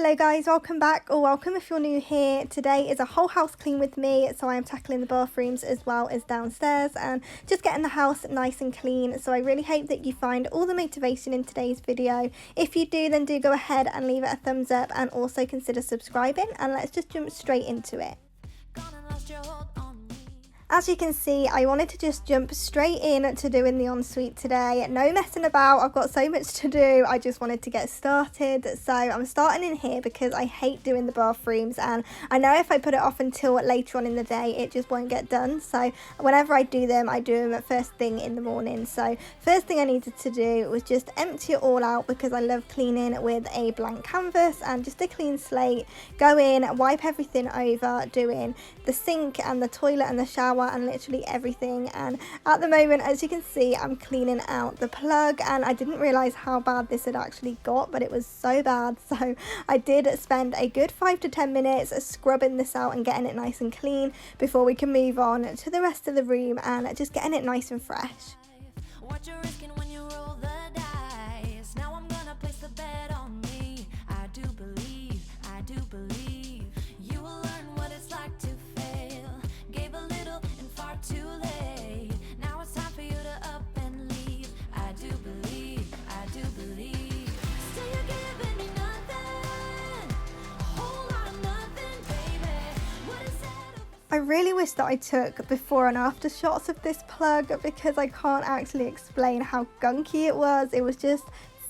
Hello guys, welcome back, or welcome if you're new here. Today is a whole house clean with me, so I am tackling the bathrooms as well as downstairs and just getting the house nice and clean. So I really hope that you find all the motivation in today's video. If you do, then do go ahead and leave it a thumbs up and also consider subscribing, and let's just jump straight into it. As you can see, I wanted to just jump straight in to doing the ensuite today. No messing about, I've got so much to do. I just wanted to get started. So I'm starting in here because I hate doing the bathrooms, and I know if I put it off until later on in the day, it just won't get done. So whenever I do them at first thing in the morning. So first thing I needed to do was just empty it all out because I love cleaning with a blank canvas and just a clean slate. Go in, wipe everything over, doing the sink and the toilet and the shower and literally everything. And at the moment, as you can see, I'm cleaning out the plug, and I didn't realize how bad this had actually got, but it was so bad. So I did spend a good 5 to 10 minutes scrubbing this out and getting it nice and clean before we can move on to the rest of the room and just getting it nice and fresh. What you're risking when you roll the dice. Now I'm gonna place the bet on me. I do believe you will learn what it's like to fail. Gave a little and far too late. Now it's time for you to up and leave. I do believe. Still you're giving me nothing. A whole lot of nothing, baby. What is that? I really wish that I took before and after shots of this plug because I can't actually explain how gunky it was. It was just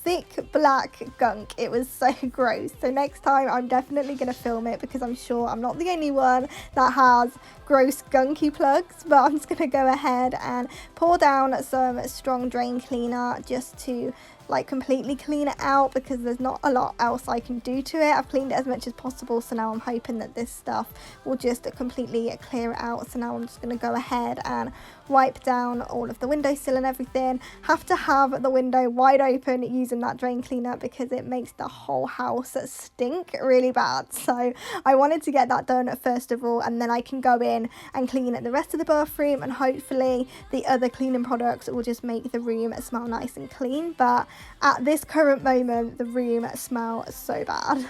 thick black gunk. It was so gross. So next time I'm definitely going to film it because I'm sure I'm not the only one that has gross gunky plugs. But I'm just going to go ahead and pour down some strong drain cleaner just to completely clean it out because there's not a lot else I can do to it. I've cleaned it as much as possible, so now I'm hoping that this stuff will just completely clear it out. So now I'm just going to go ahead and wipe down all of the windowsill and everything. Have to have the window wide open using that drain cleaner because it makes the whole house stink really bad. So I wanted to get that done first of all, and then I can go in and clean the rest of the bathroom, and hopefully the other cleaning products will just make the room smell nice and clean. But at this current moment, the room smells so bad.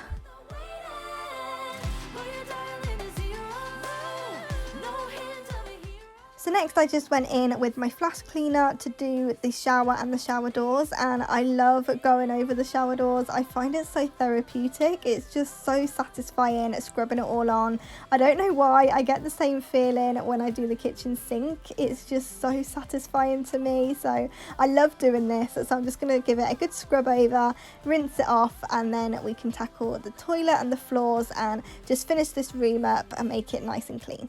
So next I just went in with my flash cleaner to do the shower and the shower doors, and I love going over the shower doors. I find it so therapeutic. It's just so satisfying scrubbing it all on. I don't know why, I get the same feeling when I do the kitchen sink. It's just so satisfying to me, so I love doing this. So I'm just going to give it a good scrub over, rinse it off, and then we can tackle the toilet and the floors and just finish this room up and make it nice and clean.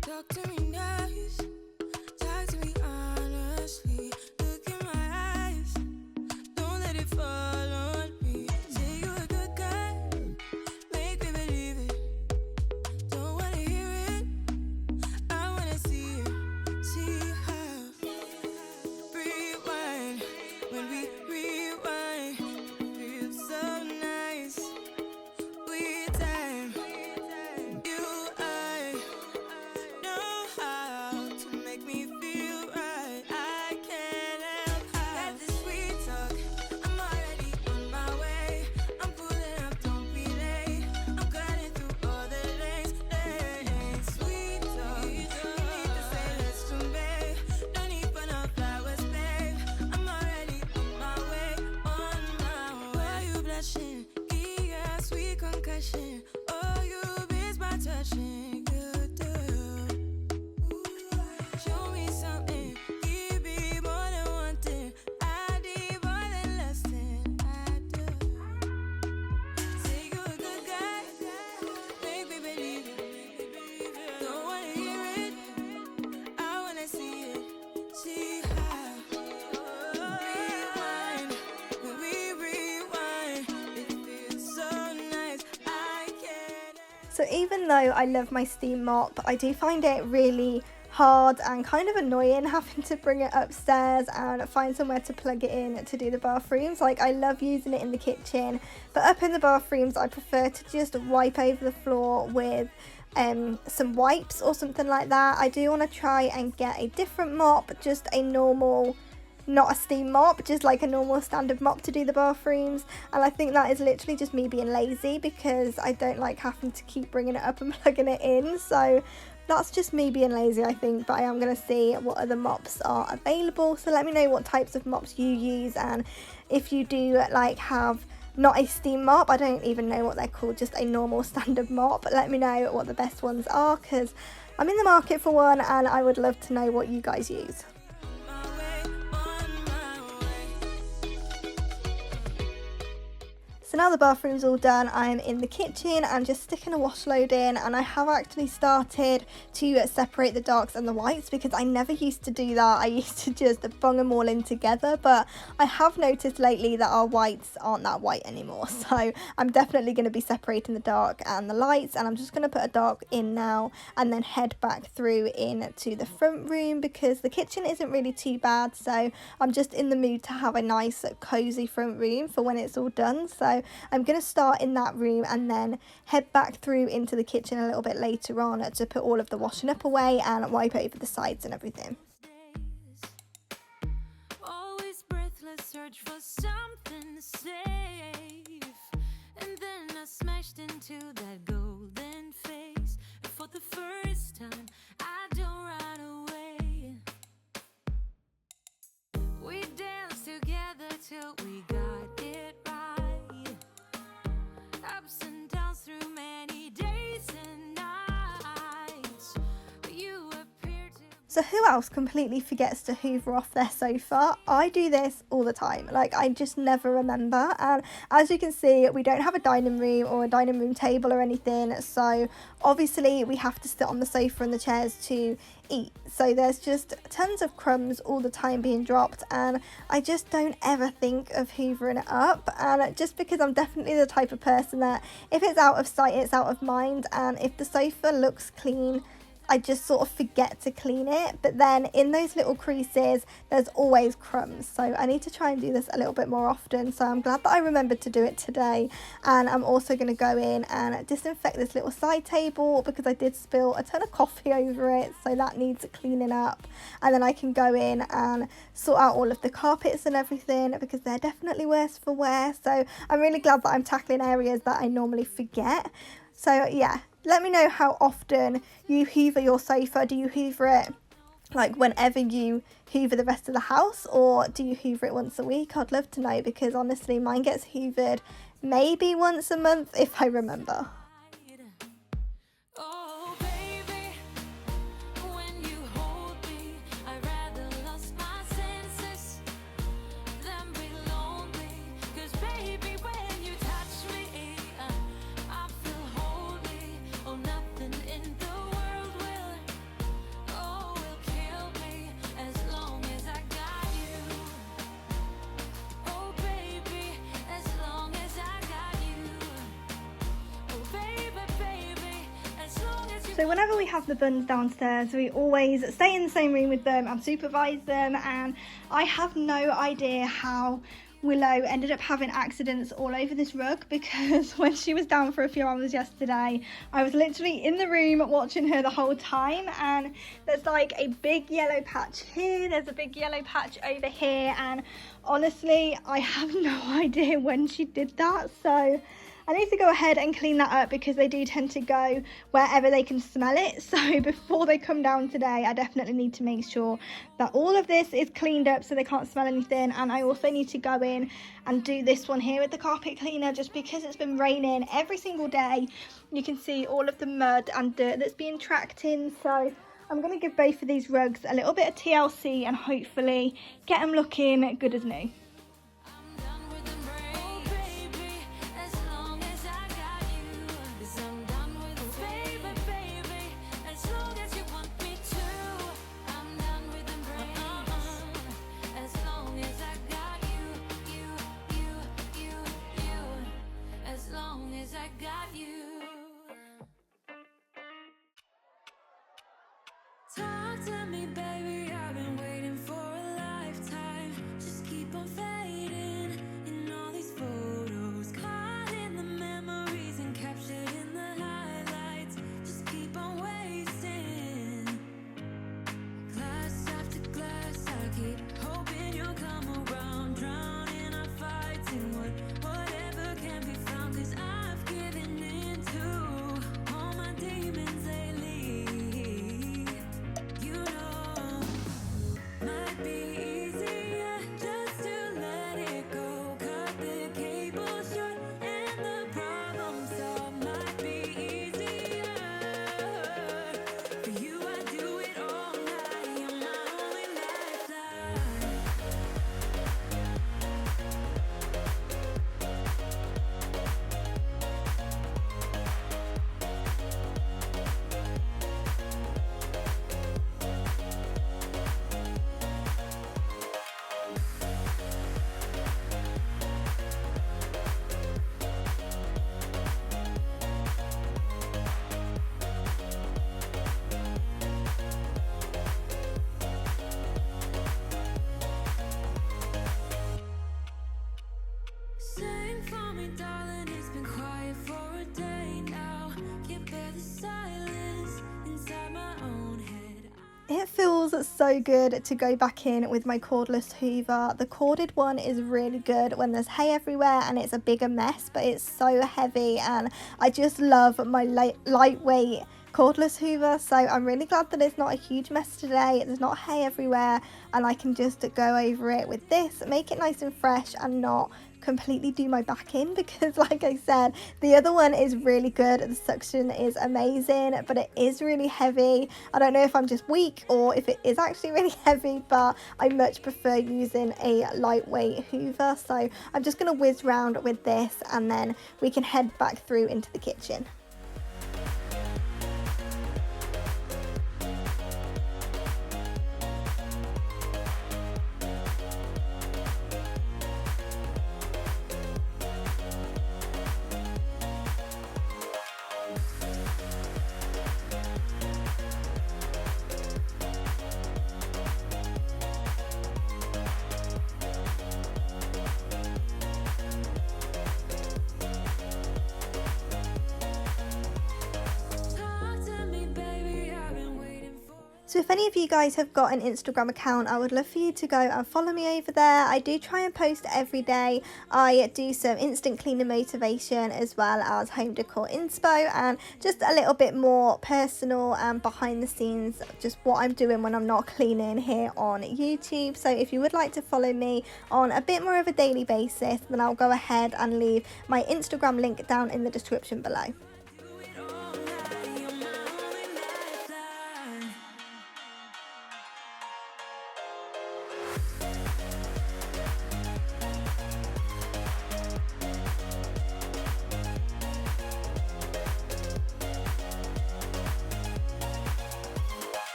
Talk to me nice, talk to me honestly. Look in my eyes, don't let it fall on me. Say you're a good guy, make me believe it. Don't wanna hear it, I wanna see it. See how rewind, when we rewind, it feels so nice. We time, you sweet concussion. Oh, you miss my touching. You do. Show me something. Give me more than one thing. I need more than less than I do. Say you're a good guy. Make me believe it. Don't wanna hear it. I wanna see it. See how. Rewind. When we rewind, it feels so nice. I can't. So even though I love my steam mop, I do find it really hard and kind of annoying having to bring it upstairs and find somewhere to plug it in to do the bathrooms. I love using it in the kitchen, but up in the bathrooms I prefer to just wipe over the floor with some wipes or something like that. I do want to try and get a different mop, just a normal, not a steam mop, just like a normal standard mop to do the bathrooms. And I think that is literally just me being lazy, because I don't like having to keep bringing it up and plugging it in. So that's just me being lazy, I think. But I am going to see what other mops are available. So let me know what types of mops you use, and if you do like have not a steam mop, I don't even know what they're called, just a normal standard mop. But let me know what the best ones are, because I'm in the market for one and I would love to know what you guys use. So now the bathroom's all done, I am in the kitchen and just sticking a wash load in, and I have actually started to separate the darks and the whites, because I never used to do that. I used to just bung them all in together, but I have noticed lately that our whites aren't that white anymore. So I'm definitely going to be separating the dark and the lights, and I'm just going to put a dark in now and then head back through into the front room, because the kitchen isn't really too bad. So I'm just in the mood to have a nice cozy front room for when it's all done. So I'm going to start in that room and then head back through into the kitchen a little bit later on to put all of the washing up away and wipe over the sides and everything. Always breathless, search for something safe, and then I smashed into that golden face. And for the first time, I don't run away. We danced together till we got it right. Ups and downs through many days and nights. You appeared to. So who else completely forgets to hoover off their sofa? I do this all the time. Like, I just never remember. And as you can see, we don't have a dining room or a dining room table or anything. So obviously we have to sit on the sofa and the chairs to eat. So there's just tons of crumbs all the time being dropped, and I just don't ever think of hoovering it up. And just because I'm definitely the type of person that if it's out of sight, it's out of mind. And if the sofa looks clean, I just sort of forget to clean it, but then in those little creases there's always crumbs. So I need to try and do this a little bit more often. So I'm glad that I remembered to do it today. And I'm also going to go in and disinfect this little side table, because I did spill a ton of coffee over it, so that needs cleaning up. And then I can go in and sort out all of the carpets and everything, because they're definitely worse for wear. So I'm really glad that I'm tackling areas that I normally forget. So yeah, let me know how often you hoover your sofa. Do you hoover it like whenever you hoover the rest of the house, or do you hoover it once a week? I'd love to know, because honestly mine gets hoovered maybe once a month if I remember. Oh, baby, when you hold me, I rather lost my senses than be lonely. 'Cause baby, when you touch me, I feel holy. Oh, nothing in the world will kill me as long as I got you. Oh, baby, as long as I got you. Oh, baby, as long as you. So whenever we have the buns downstairs, we always stay in the same room with them and supervise them, and I have no idea how Willow ended up having accidents all over this rug, because when she was down for a few hours yesterday, I was literally in the room watching her the whole time, and there's like a big yellow patch here, there's a big yellow patch over here, and honestly I have no idea when she did that. So I need to go ahead and clean that up, because they do tend to go wherever they can smell it. So before they come down today, I definitely need to make sure that all of this is cleaned up so they can't smell anything. And I also need to go in and do this one here with the carpet cleaner, just because it's been raining every single day. You can see all of the mud and dirt that's being tracked in. So I'm going to give both of these rugs a little bit of TLC and hopefully get them looking good as new. Talk to me, baby, I've been waiting for a lifetime. Just keep on keep hoping you'll come around, drown in our fights and whatever can be found. 'Cause I've given in to all my demons lately. You know, might be easier just to let it go. Cut the cable short and the problem solved. Might be easier for you. I do it all night. You're my only lifeline. Sing for me, darling. It's been quiet for a day now. Can't bear the silence inside my own head. It feels so good to go back in with my cordless hoover. The corded one is really good when there's hay everywhere and it's a bigger mess, but it's so heavy, and I just love my lightweight cordless hoover. So I'm really glad that it's not a huge mess today. There's not hay everywhere, and I can just go over it with this, make it nice and fresh and not completely do my back in, because like I said, the other one is really good. The suction is amazing, but it is really heavy. I don't know if I'm just weak or if it is actually really heavy, but I much prefer using a lightweight hoover. So I'm just going to whiz round with this, and then we can head back through into the kitchen. So if any of you guys have got an Instagram account, I would love for you to go and follow me over there. I do try and post every day. I do some instant cleaner motivation as well as home decor inspo, and just a little bit more personal and behind the scenes, just what I'm doing when I'm not cleaning here on YouTube. So if you would like to follow me on a bit more of a daily basis, then I'll go ahead and leave my Instagram link down in the description below.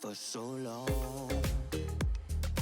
For so long,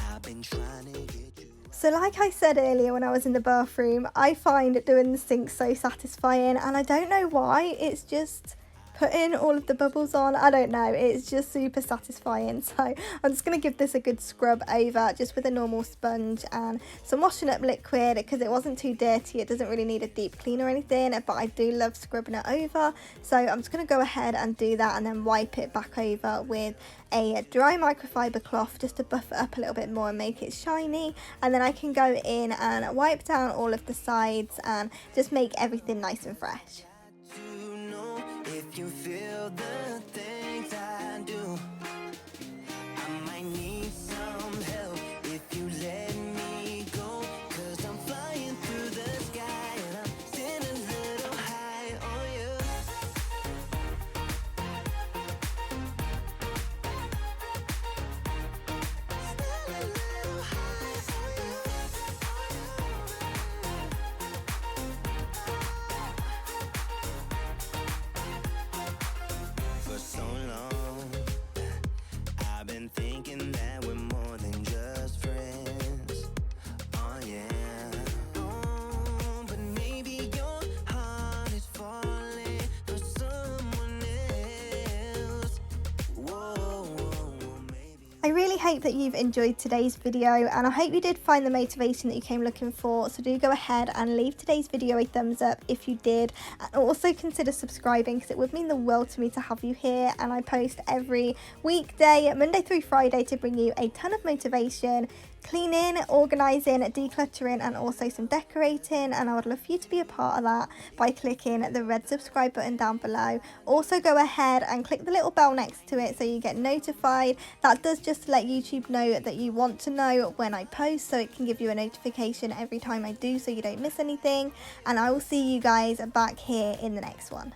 I've been trying to get you. So like I said earlier when I was in the bathroom, I find doing the sink so satisfying, and I don't know why. It's just putting all of the bubbles on. I don't know, it's just super satisfying. So I'm just going to give this a good scrub over just with a normal sponge and some washing up liquid, because it wasn't too dirty. It doesn't really need a deep clean or anything, but I do love scrubbing it over. So I'm just going to go ahead and do that, and then wipe it back over with a dry microfiber cloth just to buff it up a little bit more and make it shiny. And then I can go in and wipe down all of the sides and just make everything nice and fresh. To know if you feel the things I do, I might need some help if you let me go. 'Cause I'm flying through the sky and I'm sitting a little high on you. Still a little high on you. hope that you've enjoyed today's video, and I hope you did find the motivation that you came looking for. So do go ahead and leave today's video a thumbs up if you did, and also consider subscribing because it would mean the world to me to have you here. And I post every weekday, Monday through Friday, to bring you a ton of motivation, cleaning, organising, decluttering, and also some decorating, and I would love for you to be a part of that by clicking the red subscribe button down below. Also go ahead and click the little bell next to it so you get notified. That does just let YouTube know that you want to know when I post, so it can give you a notification every time I do so you don't miss anything. And I will see you guys back here in the next one.